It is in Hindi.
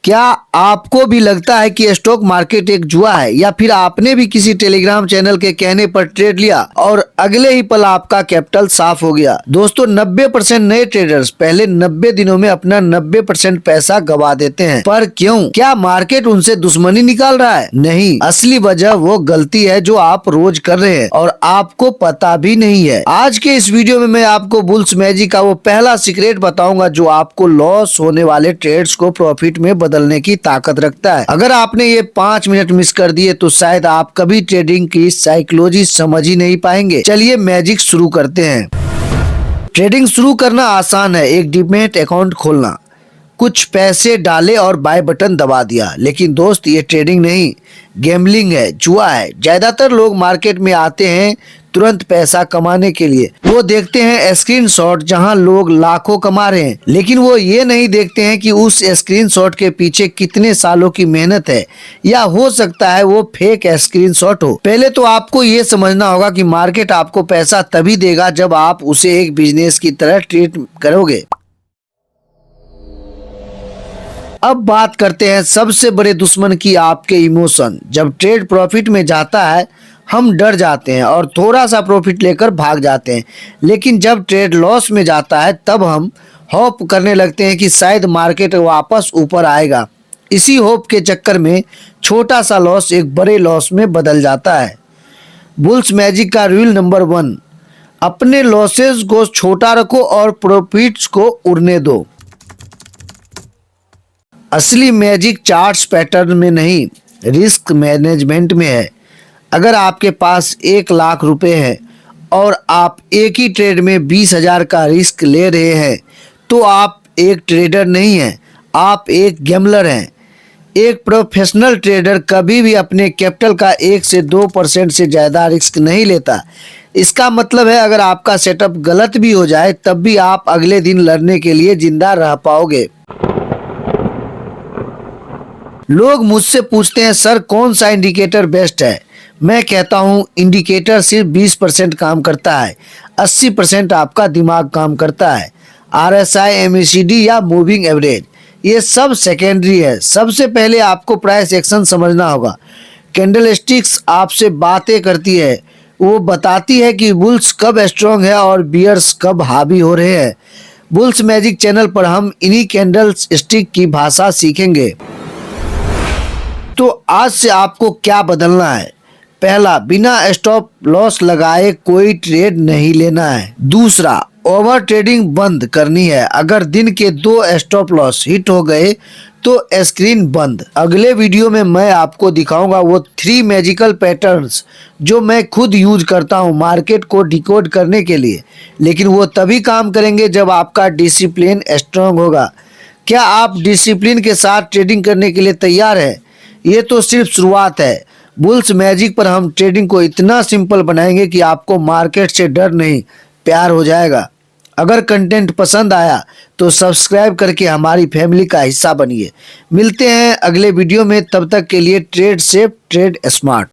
क्या आपको भी लगता है कि स्टॉक मार्केट एक जुआ है, या फिर आपने भी किसी टेलीग्राम चैनल के कहने पर ट्रेड लिया और अगले ही पल आपका कैपिटल साफ हो गया? दोस्तों 90% नए ट्रेडर्स पहले 90 दिनों में अपना 90% पैसा गवा देते हैं। पर क्यों? क्या मार्केट उनसे दुश्मनी निकाल रहा है? नहीं, असली वजह वो गलती है जो आप रोज कर रहे हैं और आपको पता भी नहीं है। आज के इस वीडियो में मैं आपको बुल्स मैजिक का वो पहला सीक्रेट बताऊंगा जो आपको लॉस होने वाले ट्रेड्स को प्रॉफिट में बदलने की ताकत रखता है। अगर आपने ये 5 मिनट मिस कर दिए तो शायद आप कभी ट्रेडिंग की साइकोलॉजी समझ ही नहीं पाएंगे। चलिए मैजिक शुरू करते हैं। ट्रेडिंग शुरू करना आसान है, एक डीमैट अकाउंट खोलना, कुछ पैसे डाले और बाय बटन दबा दिया। लेकिन दोस्त ये ट्रेडिंग नहीं, गैम्बलिंग है, जुआ है। ज्यादातर लोग मार्केट में आते हैं तुरंत पैसा कमाने के लिए। वो देखते हैं स्क्रीनशॉट जहां लोग लाखों कमा रहे हैं, लेकिन वो ये नहीं देखते हैं कि उस स्क्रीनशॉट के पीछे कितने सालों की मेहनत है, या हो सकता है वो फेक स्क्रीनशॉट हो। पहले तो आपको ये समझना होगा कि मार्केट आपको पैसा तभी देगा जब आप उसे एक बिजनेस की तरह ट्रीट करोगे। अब बात करते हैं सबसे बड़े दुश्मन की, आपके इमोशन। जब ट्रेड प्रॉफिट में जाता है हम डर जाते हैं और थोड़ा सा प्रॉफिट लेकर भाग जाते हैं, लेकिन जब ट्रेड लॉस में जाता है तब हम होप करने लगते हैं कि शायद मार्केट वापस ऊपर आएगा। इसी होप के चक्कर में छोटा सा लॉस एक बड़े लॉस में बदल जाता है। बुल्स मैजिक का रूल नंबर 1, अपने लॉसेस को छोटा रखो और प्रॉफिट्स को उड़ने दो। असली मैजिक चार्ट्स पैटर्न में नहीं, रिस्क मैनेजमेंट में है। अगर आपके पास 1 लाख रुपए है और आप एक ही ट्रेड में 20,000 का रिस्क ले रहे हैं तो आप एक ट्रेडर नहीं हैं, आप एक गैम्बलर हैं। एक प्रोफेशनल ट्रेडर कभी भी अपने कैपिटल का 1 से 2% से ज़्यादा रिस्क नहीं लेता। इसका मतलब है अगर आपका सेटअप गलत भी हो जाए तब भी आप अगले दिन लड़ने के लिए जिंदा रह पाओगे। लोग मुझसे पूछते हैं सर कौन सा इंडिकेटर बेस्ट है? मैं कहता हूं इंडिकेटर सिर्फ 20% काम करता है, 80% आपका दिमाग काम करता है। RSI, MACD या मूविंग एवरेज ये सब सेकेंडरी है। सबसे पहले आपको प्राइस एक्शन समझना होगा। कैंडलस्टिक्स आपसे बातें करती है, वो बताती है कि बुल्स कब स्ट्रॉन्ग है और बियर्स कब हावी हो रहे हैं। बुल्स मैजिक चैनल पर हम इन्हीं कैंडल स्टिक की भाषा सीखेंगे। तो आज से आपको क्या बदलना है? पहला, बिना स्टॉप लॉस लगाए कोई ट्रेड नहीं लेना है। दूसरा, ओवर ट्रेडिंग बंद करनी है। अगर दिन के 2 स्टॉप लॉस हिट हो गए तो स्क्रीन बंद। अगले वीडियो में मैं आपको दिखाऊंगा वो 3 मैजिकल पैटर्न्स जो मैं खुद यूज करता हूं मार्केट को डिकोड करने के लिए। लेकिन वो तभी काम करेंगे जब आपका डिसिप्लिन स्ट्रांग होगा। क्या आप डिसिप्लिन के साथ ट्रेडिंग करने के लिए तैयार है? ये तो सिर्फ शुरुआत है। बुल्स मैजिक पर हम ट्रेडिंग को इतना सिंपल बनाएंगे कि आपको मार्केट से डर नहीं, प्यार हो जाएगा। अगर कंटेंट पसंद आया तो सब्सक्राइब करके हमारी फैमिली का हिस्सा बनिए। मिलते हैं अगले वीडियो में, तब तक के लिए ट्रेड सेफ, ट्रेड स्मार्ट।